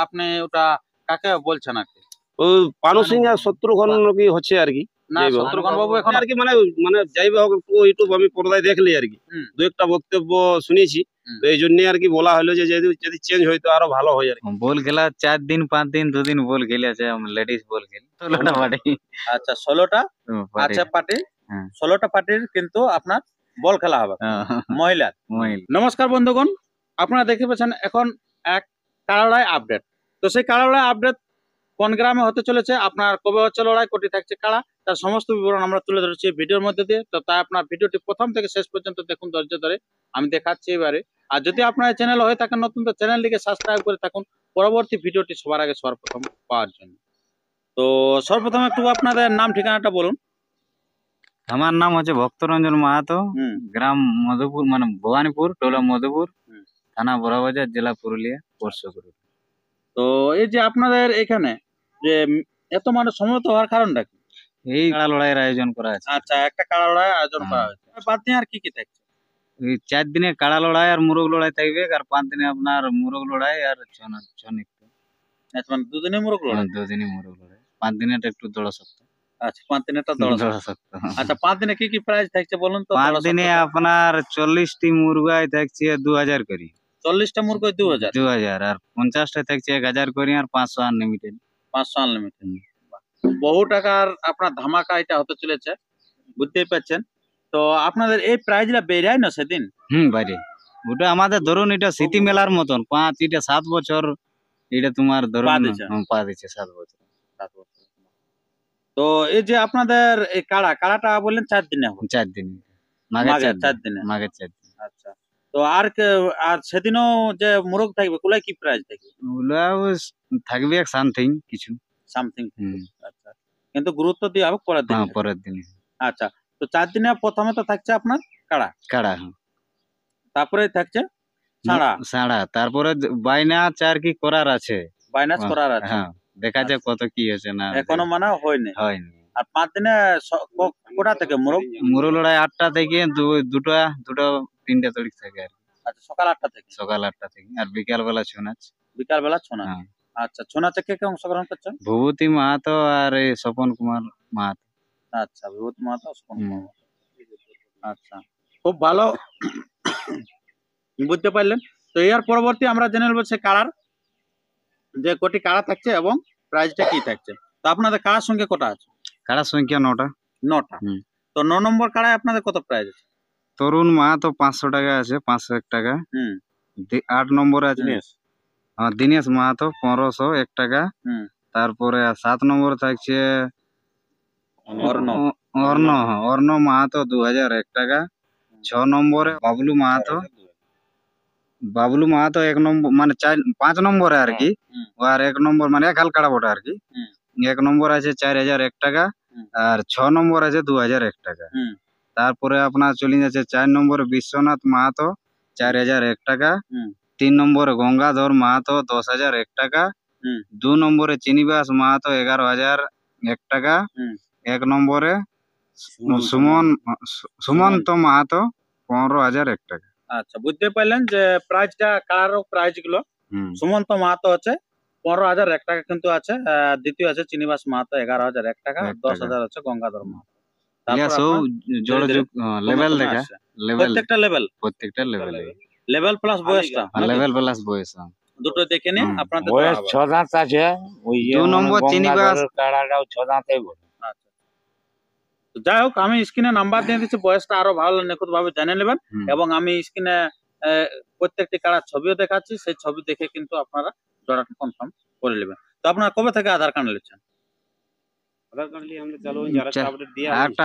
আপনি ওটা কাকে বলছেন আর কি? ওই পানু সিং আর শত্রুঘ্ন কি হচ্ছে আর কি। না, যাই হোক। শত্রুঘ্ন বাবু এখন আর কি মানে মানে যাই হোক একটু ইউটিউব আমি পর্দায় দেখলি আর কি দু একটা বক্তব্য শুনেছি। তো এই জন্য আর কি বলা হলো যে যদি চেঞ্জ হইতো আরো ভালো হয় আর কি। বল খেলা 4 দিন 5 দিন 2 দিন বল খেলেছে লেডিস বল খেল 16টা পার্টি। আচ্ছা 16টা আচ্ছা পার্টি, 16টা পার্টির কিন্তু আপনার বল খেলা হবে মহিলা। নমস্কার বন্ধুগণ, আপনারা দেখতে পাচ্ছেন এখন এক কাড়া আপডেট। তো সেই কাড়া আপডেট কোন গ্রামে হতে চলেছে, আপনার কবে হচ্ছে লড়াই, কোটি থাকছে কাড়া, তার সমস্ত বিবরণ আমরা তুলে ধরেছি ভিডিওর মধ্যে দিয়ে। তো তাই আপনার ভিডিওটি প্রথম থেকে শেষ পর্যন্ত দেখুন ধৈর্য ধরে, আমি দেখাচ্ছি এবারে। আর যদি আপনার চ্যানেল হয়ে থাকেন নতুন, তো চ্যানেলটিকে সাবস্ক্রাইব করে থাকুন পরবর্তী ভিডিওটি সবার আগে সর্বপ্রথম পাওয়ার জন্য। তো সর্বপ্রথম একটু আপনাদের নাম ঠিকানাটা বলুন। আমার নাম হচ্ছে ভক্তরঞ্জন মাহাতো, গ্রাম মধুপুর মানে ভবানীপুর, টোলা মধুপুর, থানা বড়বাজার, জেলা পুরুলিয়া, পোস্ট। তো এই যে আপনাদের এখানে যে এত মানুষ সমবেত হওয়ার কারণটা কি? এই কাড়া লড়াইয়ের আয়োজন করা আছে। আচ্ছা, একটা কাড়া লড়াই আয়োজন করা হয়েছে। বাদ দিয়ে আর কি কি থাকছে? এই 4 দিনে কাড়া লড়াই আর মুরগ লড়াই থাকবে, আর 5 দিনে আপনার মুরগ লড়াই আর ছনিক। আচ্ছা, মানে 2 দিনে মুরগ লড়াই? 2 দিনে মুরগ লড়াই, 5 দিনেটা একটু দড় শক্ত। আচ্ছা, 5 দিনেটা দড় শক্ত। আচ্ছা, 5 দিনে কি কি প্রাইস থাকছে বলুন তো? 5 দিনে আপনার 40টি মুরগাই থাকছে 2000 করে। 40টা মুরগাই 2000 আর 50টা থাকছে 1000 করে, আর 500 আনলিমিটেড। 500 আনলিমিটেড। বহু টাকার আপনার ধামাকা এটা হতে চলেছে, বুঝতেই পারছেন। তো আপনাদের এই প্রাইজটা বেড়ায় না সেদিন? বাইরে ওটা আমাদের ধরুন এটা স্মৃতি মেলার মতন 5 এটা 7 বছর এটা তোমার ধরুন পা দিচ্ছে 7 বছর। তো এই যে আপনাদের এই কাড়াটা বললেন 4 দিনে হবে? 4 দিন মাঘের 4 দিনে। আচ্ছা, তো আর সেদিনও যে মুরগ থাকবে ওগুলাই কি প্রাইস থাকবে? ওগুলাও থাকবে সামথিং কিছু। আচ্ছা, কিন্তু গুরুত্ব দিয়ে হবে পরের দিনে। আচ্ছা, তো 4 দিনে প্রথমে তো থাকছে আপনার কাড়া, তারপরে থাকছে ছাড়া, তারপরে বাইনা চার কি করার আছে, হ্যাঁ, দেখা যাক কত কি হয়েছে না এখনো মানে হয়নি। আর 5 দিনে কোটা থেকে মুরগ লড়াই 8টা থেকে দুটো 3টা তরিক থাকে আর কি। আচ্ছা, সকাল 8টা থেকে আর বিকাল বেলা ছৌ নাচ। আচ্ছা, ছৌ নাচে কে কে অংশগ্রহণ করছেন? ভূপতি মাহাতো আর এই স্বপন কুমার মাহাতো। আচ্ছা, বিভূতি মাহাতো, স্বপন কুমার। আচ্ছা, খুব ভালো, বুঝতে পারলেন। তো এর পরবর্তী আমরা জেনে নেব সে কাড়ার যে কোটি কাড়া থাকছে এবং প্রাইজটা কি থাকছে। তো আপনাদের কাড়ার সংখ্যা কটা আছে? কাড়ার সংখ্যা 9টা। তো 9 নম্বর কাড়ায় আপনাদের কত প্রাইজ আছে? তরুণ মাহাতো 500 টাকা আছে, 501 টাকা। 8 নম্বরে আছে দিনেশ মাহাতো 1501 টাকা। তারপরে 7 নম্বরে থাকছে অর্ণ মাহাতো 2001 টাকা। 6 নম্বরে বাবলু মাহাতো 1 নম্বর মানে 5 নম্বরে আর কি। আর 1 নম্বর মানে এক হাল কাড়া বটা আর কি। 1 নম্বর আছে 4001 টাকা, আর 6 নম্বর আছে 2001 টাকা। তারপরে আপনার চলে যাচ্ছে 4 নম্বরে বিশ্বনাথ মাহাতো 4001 টাকা। 3 নম্বরে গঙ্গাধর মাহাতো 10,001 টাকা। 2 নম্বরে চিনিবাস মাহাতো 11,001 টাকা। 1 নম্বরে সুমন্ত মাহাতো 15,001 টাকা। আচ্ছা, বুঝতে পারলেন যে প্রাইজটা কার প্রাইজ গুলো। সুমন্ত মাহাতো হচ্ছে 15,001 টাকা কিন্তু আছে। দ্বিতীয় আছে চিনিবাস মাহাতো 11,001 টাকা। 10,000 হচ্ছে গঙ্গাধর মাহাতো। প্রত্যেকটা লেভেল প্লাস বয়সটা দুটো দেখে নিন আপনাদের। বয়স 6 দাঁত আছে। ওই 2 নম্বর চিনিবাস কাড়াটাও 6 দাঁতেই বলে। যাই হোক, আমি স্ক্রিনে নাম্বার দিয়ে দিচ্ছি, বয়সটা আরো ভালো নিখুঁত ভাবে জেনে নেবেন। এবং আমি স্ক্রিনে প্রত্যেকটি কাড়ার ছবিও দেখাচ্ছি, সেই ছবি দেখে কিন্তু আপনারা জোড়াটা কনফার্ম করে নেবেন। তো আপনারা কবে থেকে আধার কার্ড নিচ্ছেন?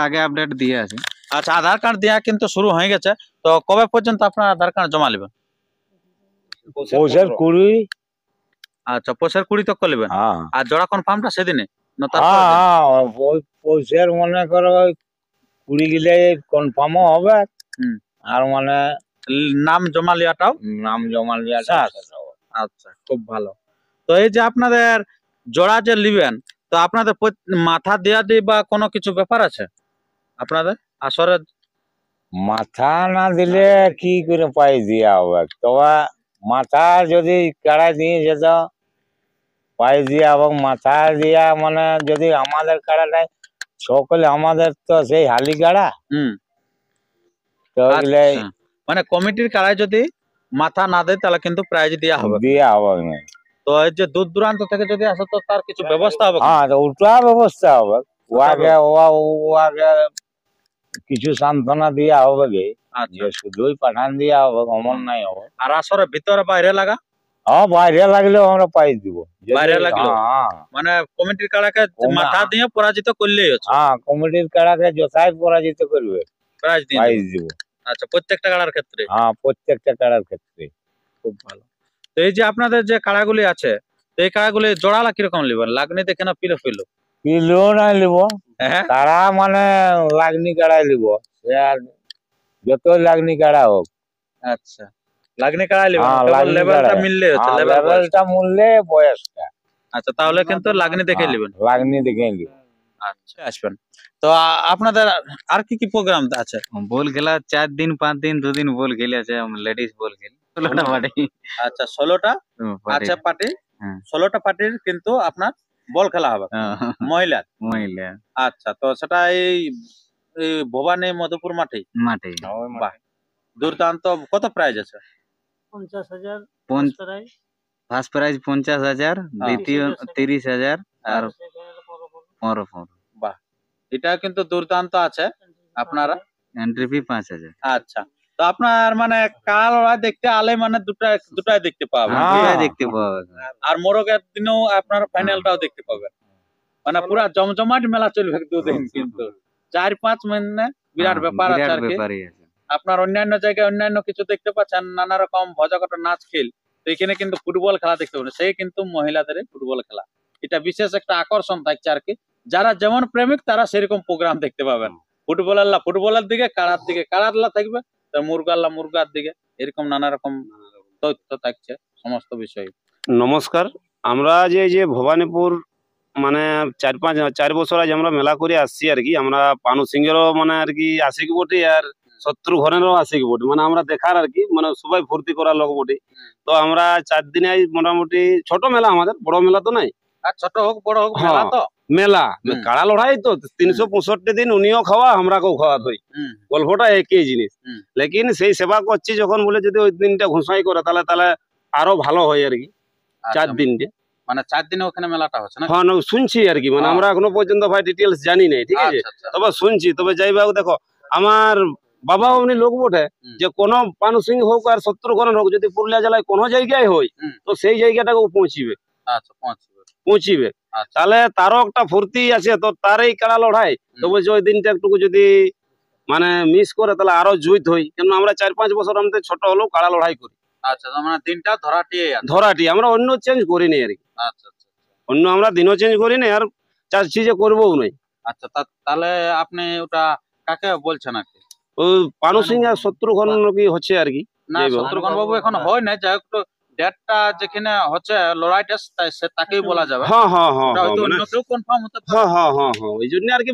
আগে আপডেট দিয়ে আছে। আচ্ছা, আধার কার্ড দেওয়া কিন্তু শুরু হয়ে গেছে। তো কবে পর্যন্ত আপনারা আধার কার্ড জমা নেবেন? পৌষের 20। আচ্ছা, পৌষের 20 তক নেবেন। আর জোড়া কনফার্মটা সেদিনে? পৌষের মনে করো 20 গেলে কনফার্মও হবে। আর মানে নাম জমা লিয়াটাও আচ্ছা, খুব ভালো। তো এই যে আপনাদের জোড়া যে লিবেন, তো আপনাদের মাথা দেয়া দিয়ে বা কোনো কিছু ব্যাপার আছে আপনাদের আসরে? মাথা না দিলে কি করে পাই দিয়া হবে? তবে মাথা যদি কাড়াই দিয়ে যেত পায়ে দিয়া এবং মাথা দিয়া, মানে যদি আমাদের কাড়াটাই সকলে, আমাদের তো সেই হালি কাড়া, তো ওগুলো আচ্ছা, মানে কমিটির কাড়ায় যদি মাথা না দেয় তাহলে কিন্তু প্রাইজ দেওয়া হবে। দিয়া হবে না। তো এই যে দূর দূরান্ত থেকে যদি আসে তো তার কিছু ব্যবস্থা হবে? হ্যাঁ, তো ওটা ব্যবস্থা হবে। ওয়াকে কিছু সান্ত্বনা দিয়া হবে গে, আচ্ছা, যে শুধুই পাঠান দিয়া হবে অমন নাই হবে। আর আসরে ভিতরে বাইরে লাগা? হ্যাঁ, বাইরে লাগলেও আমরা পাইজ দিব। বাইরে লাগলেও? হ্যাঁ, মানে কমিটির কাড়াকে মাথা দিয়ে পরাজিত করলেই হচ্ছে, হ্যাঁ, কমিটির কাড়াকে যথাই পরাজিত করবে, প্রাইজ দিয়ে পাইজ দেবে। দিব। আচ্ছা, প্রত্যেকটা কাড়ার ক্ষেত্রে? হ্যাঁ, প্রত্যেকটা কাড়ার ক্ষেত্রে। খুব ভালো। তো এই যে আপনাদের যে কাড়াগুলি আছে, তো এই কাড়াগুলি জোড়ালা কিরকম নেবেন? লাগনি দেখে না পিলো পিলো? পিলো নাই লিব, হ্যাঁ, তারা মানে লাগনি কাড়াই লিব, সে আর যতই লাগনি কাড়া হোক। আচ্ছা, লাগনি কাড়াই নেবেন, হ্যাঁ, কেবল লাগনি লেভেলটা কাড়াই। মিললে হচ্ছে, হ্যাঁ, লেভেল বয়স। লেভেলটা মূল্যে বয়সটা। আচ্ছা, তাহলে কিন্তু লাগনি দেখে নেবেন। লাগনি দেখে নিব। আচ্ছা, আসবেন। তো আপনাদের আর কি কি প্রোগ্রাম আছে? বল খেলা 4 দিন 5 দিন 2 দিন বল খেলেছে, লেডিস বল খেলি 16টা পার্টি। আচ্ছা, 16টা আচ্ছা পার্টি, 16টা পার্টির কিন্তু আপনার বল খেলা হবে মহিলার। মহিলা আচ্ছা, তো সেটা এই ভবানী মধুপুর মাঠে? মাঠে। বাহ, দুর্দান্ত। কত প্রাইজ আছে? 50,000 ফার্স্ট প্রাইজ 50,000, দ্বিতীয় 30,000 আর 15। বাহ, এটা কিন্তু দুর্দান্ত আছে। আপনারা এন্ট্রি ফি 5,000। আচ্ছা, তো আপনার মানে কাল দেখতে আলে মানে দুটাই দেখতে পাবেন, দেখতে পাওয়া যায়। আর মোরগের দিনেও আপনার ফাইনালটাও দেখতে পাবেন। মানে পুরা জমজমাট মেলা চলবে দুদিন, কিন্তু 4-5 মানে বিরাট ব্যাপার আছে আর কি। আপনার অন্যান্য জায়গায় অন্যান্য কিছু দেখতে পাচ্ছেন, নানা রকম ভজাকটা নাচ খেল, তো এখানে কিন্তু ফুটবল খেলা দেখতে পাবেন, সেই কিন্তু মহিলাদের ফুটবল খেলা। এটা বিশেষ একটা আকর্ষণ থাকছে আর কি। যারা যেমন প্রেমিক তারা সেরকম প্রোগ্রাম দেখতে পাবেন। ফুটবলের দিকে, কাড়ার দিকে কাড়ারলা থাকবে, মুরগার দিকে, এরকম নানা রকম তথ্য থাকছে সমস্ত বিষয়। নমস্কার, আমরা যে ভবানীপুর মানে 4 বছর আজ আমরা মেলা করে আসছি আর কি। আমরা পানু সিংহেরও মানে আর কি আশিক বটি, আর শত্রু ঘরেরও আশিক বটি, মানে আমরা দেখার আর কি, মানে সবাই ফুর্তি করার লোক বটি। তো আমরা 4 দিনে মোটামুটি ছোট মেলা, আমাদের বড় মেলা তো নাই। আর ছোট হোক বড় হোক মেলা তো মেলা, কাড়া লড়াই তো 365 দিন উনিও খাওয়া আমরাকেও খাওয়া ধরি, গল্পটা একই জিনিস। লেকিন সেই সেবা করছি যখন বলে যদি ওই দিনটা ঘোষণাই করে তাহলে আরো ভালো হয় আর কি। 4 দিনটা মানে 4 দিনে ওখানে মেলাটা হচ্ছে না? হ্যাঁ, শুনছি আর কি, মানে আমরা এখনো পর্যন্ত ভাই ডিটেলস জানি নাই, ঠিক আছে, তবে শুনছি। তবে যাই হোক, দেখো আমার বাবা উনি লোক বটে, যে কোনো পানু সিং হোক আর শত্রুঘ্ন হোক, যদি পুরুলিয়া জেলায় কোনো জায়গায় হয় তো সেই জায়গাটাকে পৌঁছিবে। আচ্ছা, পৌঁছিবে, তাহলে তারও একটা ফুর্তি আছে। তো তার এই কাড়া লড়াই, তো বলছে ওই দিনটা একটু যদি মানে মিস করে তাহলে আরো জুইত হই, কেন আমরা 4-5 বছর আমাদের ছোট হলেও কাড়া লড়াই করি। আচ্ছা, মানে দিনটা ধরাটি আমরা অন্য চেঞ্জ করিনি আর কি। আচ্ছা, অন্য আমরা দিনও চেঞ্জ করিনি, আর চাচ্ছি যে করবো নাই। আচ্ছা, তাহলে আপনি ওটা কাকে বলছেন আর কি? ওই পানু সিং আর শত্রুঘ্ন কি হচ্ছে আর কি। না, শত্রুঘ্ন বাবু এখন হয় না, যাই হোক ডেটটা যেখানে হচ্ছে লড়াইটা তাকেই বলা যাবে। হ্যাঁ, ওই জন্য আর কি,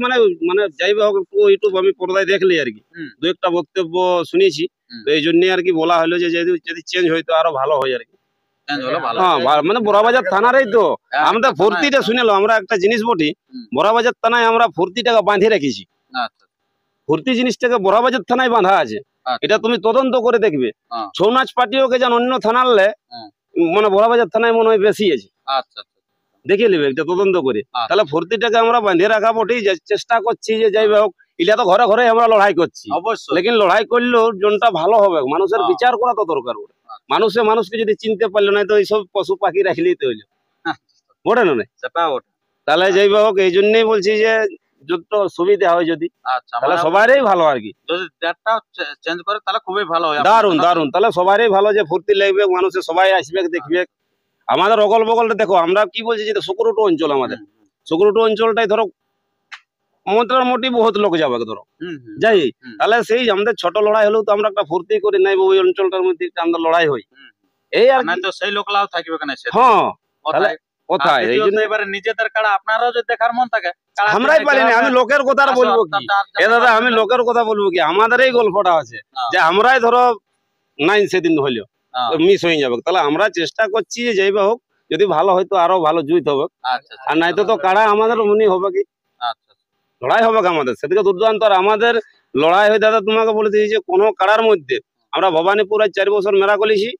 মানে যাই হোক একটু ইউটিউব আমি পর্দায় দেখলি আর কি, দু একটা বক্তব্য শুনেছি, তো এই জন্য আর কি বলা হলো যে যদি চেঞ্জ হয় তো আরো ভালো হয় আর কি। হ্যাঁ, মানে বড়বাজার থানারই তো আমাদের ফুর্তিটা শুনেলো। আমরা একটা জিনিস বটি, বড়বাজার থানায় আমরা ফুর্তিটাকে বাঁধে রেখেছি। ফুর্তি জিনিসটাকে বড়বাজার থানায় বাঁধা আছে, এটা তুমি তদন্ত করে দেখবে। ছৌ নাচ পার্টিও কে যেন অন্য থানারলে মানে বড়বাজার থানায় মনে হয় বেশি আছে। দেখে নেবে এটা তদন্ত করে, তাহলে ফুর্তিটাকে আমরা বাঁধে রাখা বটি। চেষ্টা করছি যে যাই হোক, এটা তো ঘরে ঘরে আমরা লড়াই করছি, লেকিন লড়াই করলেও জনটা ভালো হবে, মানুষের বিচার করা তো দরকার। মানুষকে যদি চিনতে পারলো না, তো এইসব পশু পাখি রাখলেই তো হইলো, বটে না? তাহলে যাই হোক, এই জন্যই বলছি যে যত সুবিধা হয় যদি, তাহলে সবারই ভালো আর কি। যদি ডেটটা চেঞ্জ করে তাহলে খুবই ভালো হয়। দারুন, তাহলে সবারই ভালো, যে ফুর্তি লাগবে, মানুষের সবাই আসবে দেখবে। আমাদের অগল বগলটা দেখো, আমরা কি বলছি যে শুক্রটু অঞ্চল, আমাদের শুক্রটু অঞ্চলটাই ধরো মোটামুটি বহুত লোক যাবে ধরো, যাই তাহলে সেই আমাদের ছোট লড়াই হলেও তো আমরা একটা ফুর্তি করি নাই, ওই অঞ্চলটার মধ্যে আমাদের লড়াই হয় এই আর তো সেই লোকলাও থাকবে কেন? হ্যাঁ, তাহলে কোথায় এবারে নিজেদের কাড়া আপনারাও যদি দেখার মন থাকে, আমরাই পারি না। আমি লোকের কথা বলবো কি দাদা, আমি লোকের কথা বলবো কি, আমাদের এই গল্পটা আছে যে আমরাই ধরো নাই সেদিন হইলেও মিস হয়ে যাবে। তাহলে আমরা চেষ্টা করছি যে যাই হোক যদি ভালো হয়তো আরো ভালো জুইত হবে। আচ্ছা আর নাই তো কাড়া আমাদের অমনি হবে কি আচ্ছা লড়াই হবে আমাদের সেদিকে দুর্দান্ত। আর আমাদের লড়াই হয় দাদা তোমাকে বলে দিয়েছি যে কোনো কাড়ার মধ্যে আমরা ভবানীপুর আজ 4 বছর মেলা করেছি,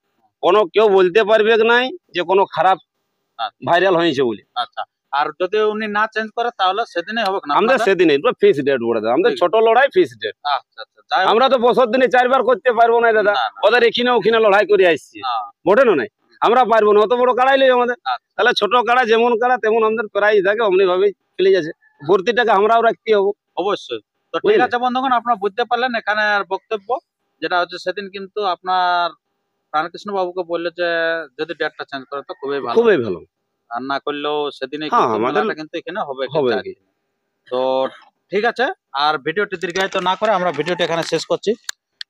কোনো কেউ বলতে পারবে নাই যে কোনো খারাপ ভাইরাল হয়েছে বলে। আচ্ছা আর যদি উনি না চেঞ্জ করে তাহলে সেদিনই হবে না আমাদের সেদিনই ফিক্স ডেট বলে দাদা, আমাদের ছোট লড়াই ফিক্স ডেট। আচ্ছা আচ্ছা আমরা তো বছর দিনে 4 বার করতে পারবো না দাদা, ওদের এখানে ওখানে লড়াই করে আসছি বটে না নাই, আমরা পারবো না অত বড় কাড়াই লই আমাদের। তাহলে ছোট কাড়া যেমন কাড়া তেমন আমাদের প্রাইজ থাকে, অমনি ভাবে চলে যাচ্ছে, ভর্তি টাকা আমরাও রাখতে হবো অবশ্যই। তো ঠিক আছে বন্ধুগণ, আপনারা বুঝতে পারলেন এখানে বক্তব্য যেটা হচ্ছে সেদিন কিন্তু আপনার প্রাণকৃষ্ণ বাবুকে বললো যে যদি ডেটটা চেঞ্জ করে তো খুবই ভালো, খুবই ভালো, আর না করলেও সেদিনে আমাদের কিন্তু এখানে হবে। তো ঠিক আছে, আর ভিডিওটি দীর্ঘায়িত না করে আমরা ভিডিওটি এখানে শেষ করছি।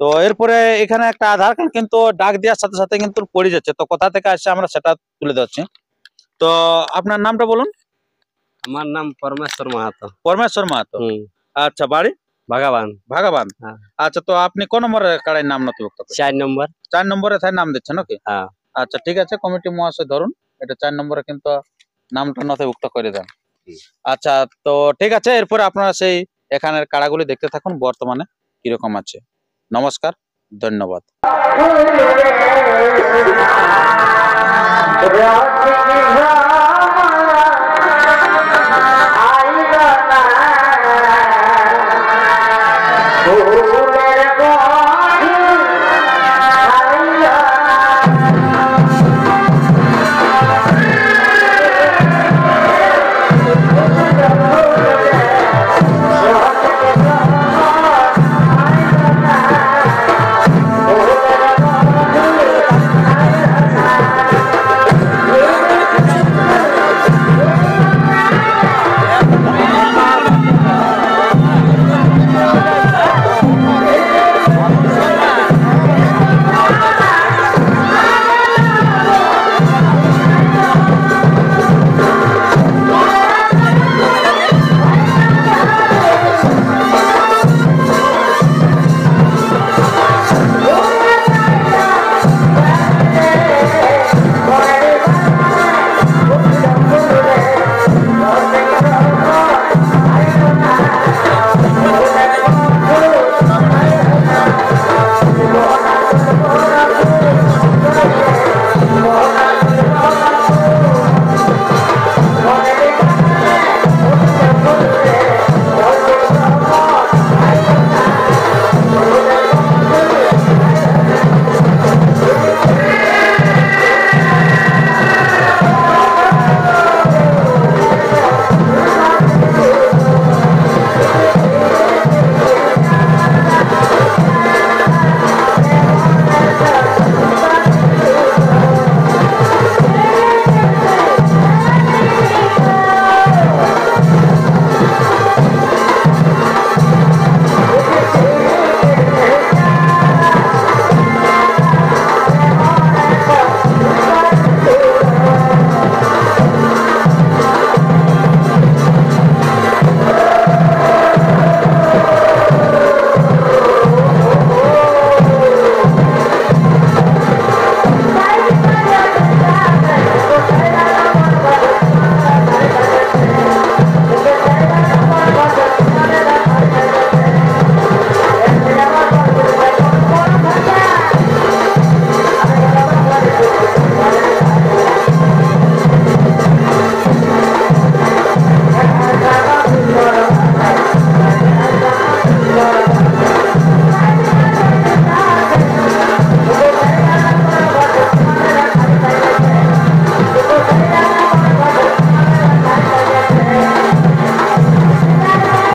তো এরপরে এখানে একটা আধার কার্ড কিন্তু ডাক দেওয়ার সাথে সাথে কিন্তু পড়ে যাচ্ছে, তো কোথা থেকে আসছে আমরা সেটা তুলে দিচ্ছি। তো আপনার নামটা বলুন। আমার নাম পরমেশ্বর মাহাতো। পরমেশ্বর মাহাতো, আচ্ছা বাড়ি ভাগাবান। ভাগাবান, আচ্ছা। তো আপনি কোন নম্বরের কাড়াই নাম নথিভুক্ত? 4 নম্বর। 4 নম্বরে তাই নাম দিচ্ছেন নাকি? আচ্ছা ঠিক আছে, কমিটি মহাশয় ধরুন এটা 4 নম্বরে কিন্তু নামটা নথিভুক্ত করে দেন। আচ্ছা তো ঠিক আছে, এরপরে আপনারা সেই এখানের কাড়াগুলি দেখতে থাকুন বর্তমানে কিরকম আছে। নমস্কার, ধন্যবাদ।